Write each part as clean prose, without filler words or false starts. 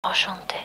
Enchanté.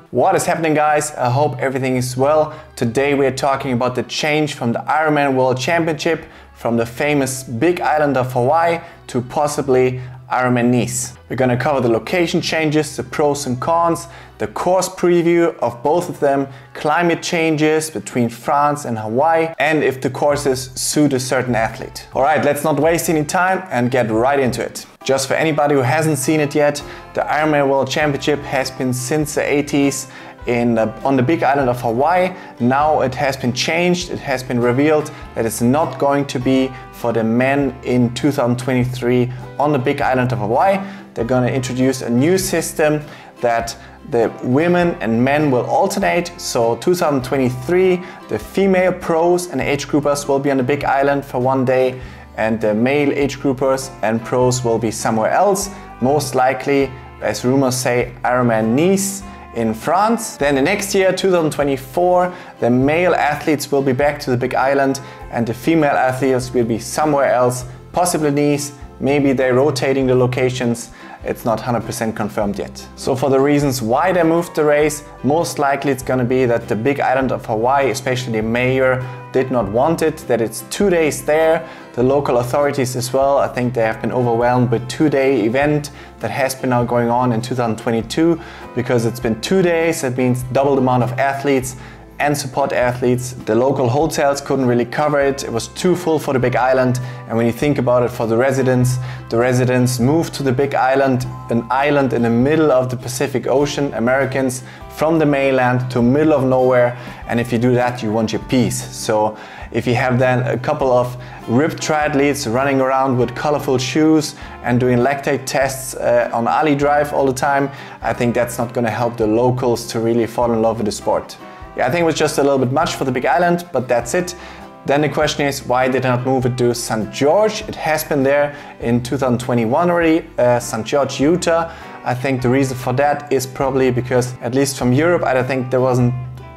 What is happening, guys? I hope everything is well. Today we are talking about the change from the Ironman World Championship from the famous big island of Hawaii to possibly Ironman Nice. We're going to cover the location changes, the pros and cons, the course preview of both of them, climate changes between France and Hawaii, and if the courses suit a certain athlete. Alright, let's not waste any time and get right into it. Just for anybody who hasn't seen it yet, the Ironman World Championship has been since the 80s on the big island of Hawaii. Now it has been changed, it has been revealed that it's not going to be for the men in 2023 on the big island of Hawaii. They're going to introduce a new system that the women and men will alternate. So 2023, the female pros and age groupers will be on the big island for one day, and the male age groupers and pros will be somewhere else, most likely, as rumors say, Ironman Nice in France. Then the next year, 2024, the male athletes will be back to the big island and the female athletes will be somewhere else, possibly Nice. Maybe they're rotating the locations. It's not 100% confirmed yet. So for the reasons why they moved the race, most likely it's going to be that the big island of Hawaii, especially the mayor, did not want it, that it's 2 days there. The local authorities as well, I think they have been overwhelmed with 2-day event that has been now going on in 2022, because it's been 2 days. That means double the amount of athletes and support athletes. The local hotels couldn't really cover it. It was too full for the big island. And when you think about it, for the residents moved to the big island, an island in the middle of the Pacific Ocean, Americans, from the mainland to middle of nowhere. And if you do that, you want your peace. So if you have then a couple of ripped triathletes running around with colorful shoes and doing lactate tests on Ali Drive all the time, I think that's not going to help the locals to really fall in love with the sport. Yeah, I think it was just a little bit much for the big island, but that's it. Then the question is, why did they not move it to St. George? It has been there in 2021 already, St. George, Utah. I think the reason for that is probably because, at least from Europe, I don't think there wasn't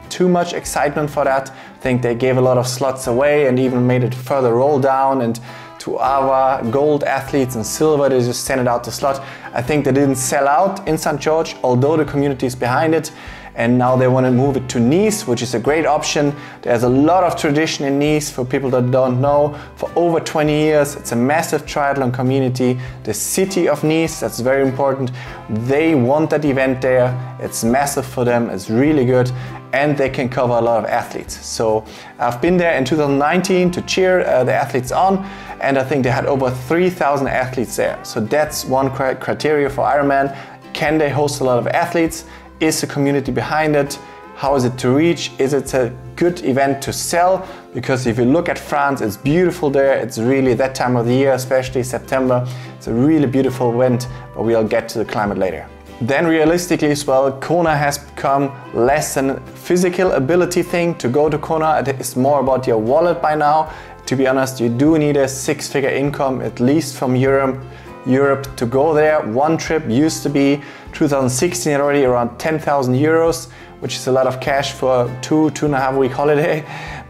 too much excitement for that. I think they gave a lot of slots away and even made it further roll down, and to our gold athletes and silver, they just sent it out the slot. I think they didn't sell out in St. George, although the community is behind it. And now they want to move it to Nice, which is a great option. There's a lot of tradition in Nice, for people that don't know. For over 20 years, it's a massive triathlon community. The city of Nice, that's very important. They want that event there. It's massive for them, it's really good. And they can cover a lot of athletes. So I've been there in 2019 to cheer the athletes on, and I think they had over 3,000 athletes there. So that's one criteria for Ironman. Can they host a lot of athletes? Is the community behind it? How is it to reach? Is it a good event to sell? Because if you look at France, it's beautiful there. It's really that time of the year, especially September. It's a really beautiful event, but we'll get to the climate later. Then realistically as well, Kona has become less than a physical ability thing to go to Kona. It is more about your wallet by now. To be honest, you do need a 6-figure income, at least from Europe to go there. One trip used to be 2016 already around 10,000 euros, which is a lot of cash for a 2.5 week holiday.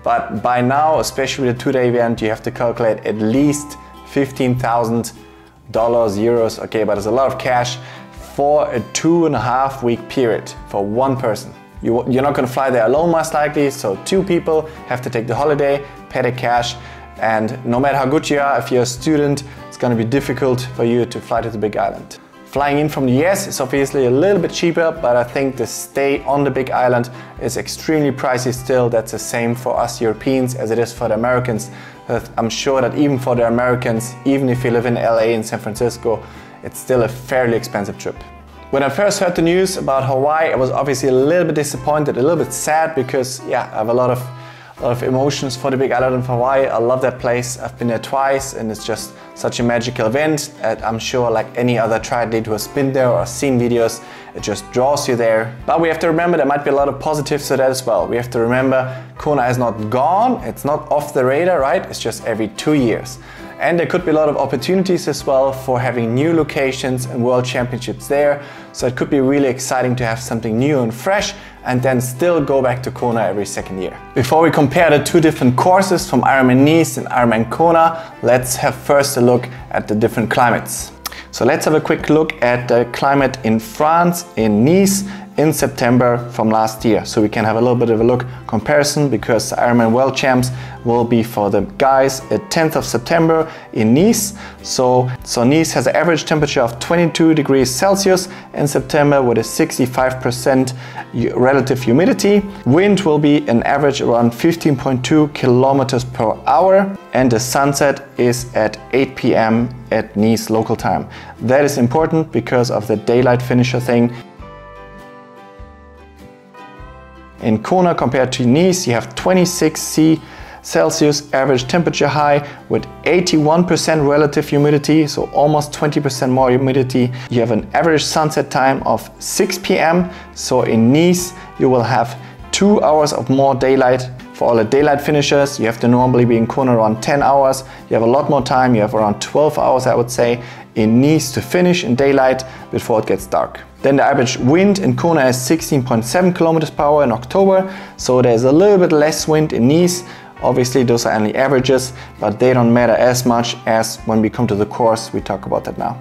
But by now, especially with a 2-day event, you have to calculate at least $15,000, euros. Okay, but it's a lot of cash for a 2.5 week period for one person. You're not going to fly there alone, most likely, so 2 people have to take the holiday, pay the cash, and no matter how good you are, if you're a student, it's going to be difficult for you to fly to the big island. Flying in from the US is obviously a little bit cheaper, but I think the stay on the big island is extremely pricey still. That's the same for us Europeans as it is for the Americans. I'm sure that even for the Americans, even if you live in LA and San Francisco, it's still a fairly expensive trip. When I first heard the news about Hawaii, I was obviously a little bit disappointed, a little bit sad, because yeah, I have a lot of emotions for the big island of Hawaii. I love that place. I've been there twice, and it's just such a magical event. I'm sure, like any other triathlete who has been there or seen videos, it just draws you there. But we have to remember there might be a lot of positives to that as well. We have to remember Kona is not gone, it's not off the radar, right? It's just every 2 years. And there could be a lot of opportunities as well for having new locations and world championships there. So it could be really exciting to have something new and fresh and then still go back to Kona every second year. Before we compare the two different courses from Ironman Nice and Ironman Kona, let's have first a look at the different climates. So let's have a quick look at the climate in France, in Nice, in September from last year. So we can have a little bit of a look comparison, because the Ironman World Champs will be for the guys at 10th of September in Nice. So Nice has an average temperature of 22 degrees Celsius in September with a 65% relative humidity. Wind will be an average around 15.2 kilometers per hour, and the sunset is at 8 p.m. at Nice local time. That is important because of the daylight finisher thing. In Kona compared to Nice, you have 26 Celsius average temperature high with 81% relative humidity, so almost 20% more humidity. You have an average sunset time of 6 p.m. So in Nice, you will have 2 hours of more daylight. For all the daylight finishers, you have to normally be in Kona around 10 hours. You have a lot more time, you have around 12 hours, I would say, in Nice to finish in daylight before it gets dark. Then the average wind in Kona is 16.7 kilometers per hour in October, so there's a little bit less wind in Nice. Obviously those are only averages, but they don't matter as much as when we come to the course. We talk about that now.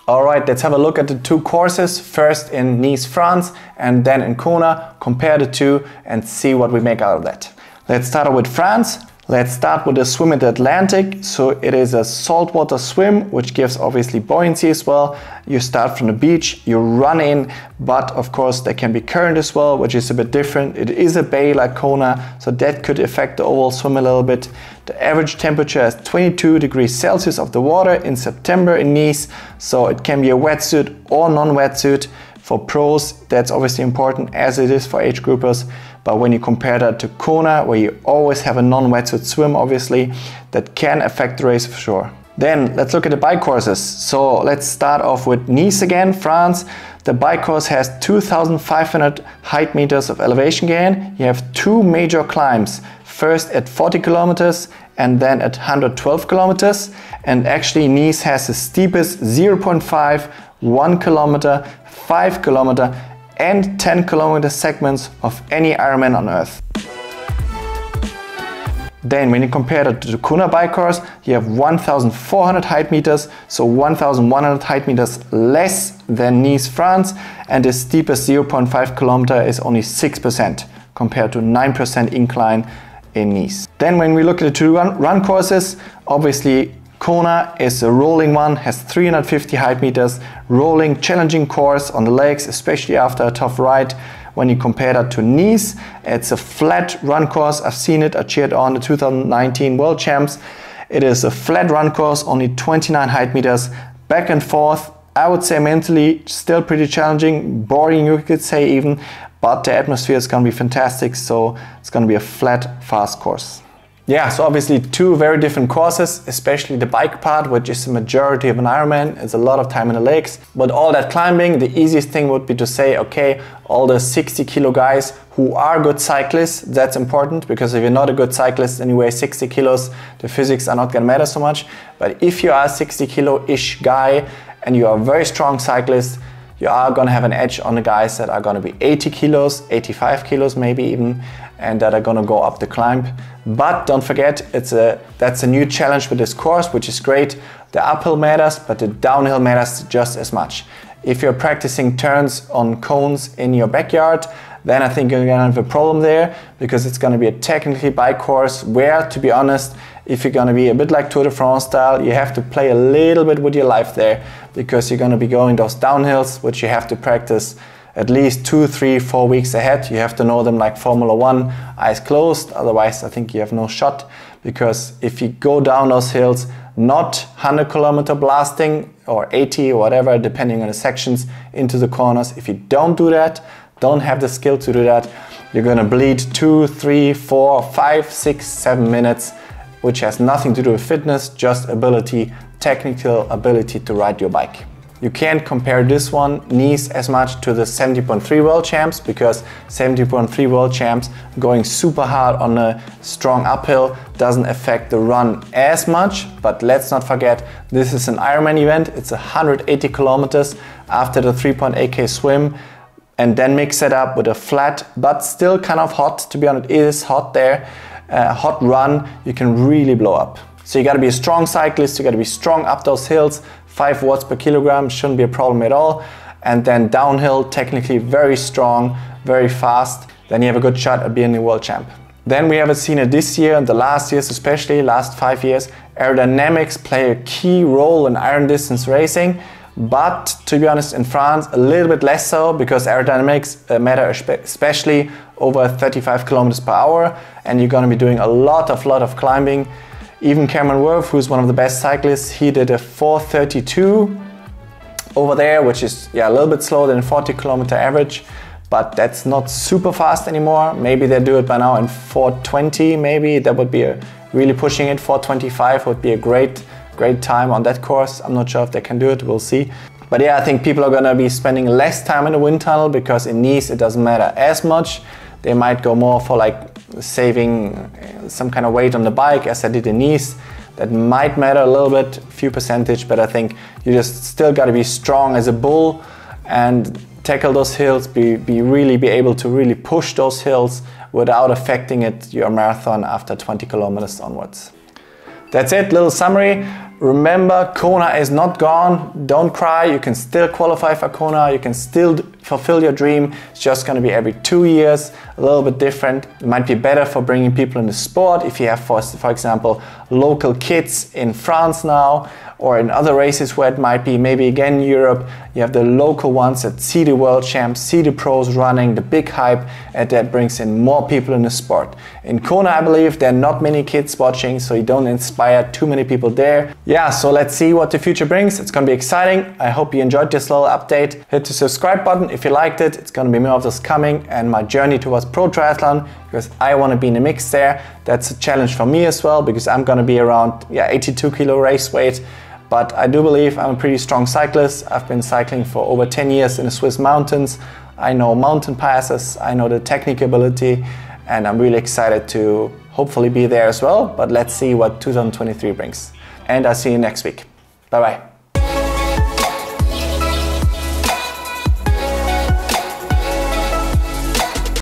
Alright, let's have a look at the two courses, first in Nice, France, and then in Kona. Compare the two and see what we make out of that. Let's start with France. Let's start with a swim in the Atlantic. So it is a saltwater swim, which gives obviously buoyancy as well. You start from the beach, you run in, but of course there can be current as well, which is a bit different. It is a bay like Kona, so that could affect the overall swim a little bit. The average temperature is 22 degrees Celsius of the water in September in Nice, so it can be a wetsuit or non-wetsuit. For pros, that's obviously important as it is for age groupers. But when you compare that to Kona, where you always have a non-wetsuit swim, obviously, that can affect the race for sure. Then let's look at the bike courses. So let's start off with Nice again, France. The bike course has 2,500 height meters of elevation gain. You have two major climbs, first at 40 kilometers and then at 112 kilometers. And actually Nice has the steepest 0.5, 1 kilometer, 5 kilometer and 10 kilometer segments of any Ironman on Earth. Then when you compare that to the Kona bike course, you have 1,400 height meters, so 1,100 height meters less than Nice, France, and the steepest 0.5 kilometer is only 6% compared to 9% incline in Nice. Then when we look at the two run courses, obviously Kona is a rolling one, has 350 height meters, rolling, challenging course on the legs, especially after a tough ride. When you compare that to Nice, it's a flat run course. I've seen it, I cheered on the 2019 World Champs. It is a flat run course, only 29 height meters, back and forth. I would say mentally still pretty challenging, boring you could say even, but the atmosphere is going to be fantastic, so it's going to be a flat, fast course. Yeah, so obviously two very different courses, especially the bike part, which is the majority of an Ironman. It's a lot of time in the legs. But all that climbing, the easiest thing would be to say, okay, all the 60 kilo guys who are good cyclists, that's important, because if you're not a good cyclist and you weigh 60 kilos, the physics are not going to matter so much. But if you are a 60 kilo-ish guy and you are a very strong cyclist, you are going to have an edge on the guys that are going to be 80 kilos, 85 kilos maybe even, and that are going to go up the climb. But don't forget, that's a new challenge with this course, which is great. The uphill matters, but the downhill matters just as much. If you're practicing turns on cones in your backyard, then I think you're going to have a problem there, because it's going to be a technically bike course where, to be honest, if you're going to be a bit like Tour de France style, you have to play a little bit with your life there, because you're going to be going those downhills, which you have to practice at least 2, 3, 4 weeks ahead. You have to know them like Formula 1, eyes closed, otherwise I think you have no shot, because if you go down those hills, not 100 kilometer blasting or 80 or whatever, depending on the sections, into the corners, if you don't do that, don't have the skill to do that, you're gonna bleed 2, 3, 4, 5, 6, 7 minutes, which has nothing to do with fitness, just ability, technical ability to ride your bike. You can't compare this one, Nice, as much to the 70.3 World Champs, because 70.3 World Champs going super hard on a strong uphill doesn't affect the run as much. But let's not forget, this is an Ironman event. It's 180 kilometers after the 3.8K swim, and then mix it up with a flat but still kind of hot, to be honest, it is hot there, hot run, you can really blow up. So you got to be a strong cyclist, you got to be strong up those hills. 5 watts per kilogram shouldn't be a problem at all. And then downhill, technically very strong, very fast. Then you have a good shot at being the world champ. Then we haven't seen it this year, and the last years, especially last 5 years, aerodynamics play a key role in iron distance racing. But to be honest, in France, a little bit less so, because aerodynamics matter especially over 35 kilometers per hour, and you're going to be doing a lot of climbing. Even Cameron Worth, who's one of the best cyclists, he did a 4:32 over there, which is a little bit slower than 40 kilometer average, but that's not super fast anymore. Maybe they do it by now in 4:20, maybe that would be really pushing it. 4:25 would be a great time on that course. I'm not sure if they can do it, we'll see. But yeah, I think people are gonna be spending less time in the wind tunnel, because in Nice it doesn't matter as much. They might go more for like saving some kind of weight on the bike, as I did in Nice. That might matter a little bit, a few percentage, but I think you just still got to be strong as a bull and tackle those hills, be able to really push those hills without affecting your marathon after 20 kilometers onwards. That's it, little summary. Remember, Kona is not gone. Don't cry, you can still qualify for Kona, you can still fulfill your dream. It's just going to be every 2 years, a little bit different. It might be better for bringing people in the sport. If you have, for example, local kids in France now, or in other races where it might be, maybe again Europe, you have the local ones that see the world champs, see the pros running, the big hype, and that brings in more people in the sport. In Kona, I believe there are not many kids watching, so you don't inspire too many people there. Yeah, so let's see what the future brings. It's gonna be exciting. I hope you enjoyed this little update. Hit the subscribe button if you liked it. It's gonna be more of this coming, and my journey towards pro triathlon, because I wanna be in the mix there. That's a challenge for me as well, because I'm gonna be around 82 kilo race weight. But I do believe I'm a pretty strong cyclist. I've been cycling for over 10 years in the Swiss mountains. I know mountain passes, I know the technical ability, and I'm really excited to hopefully be there as well. But let's see what 2023 brings. And I'll see you next week. Bye bye.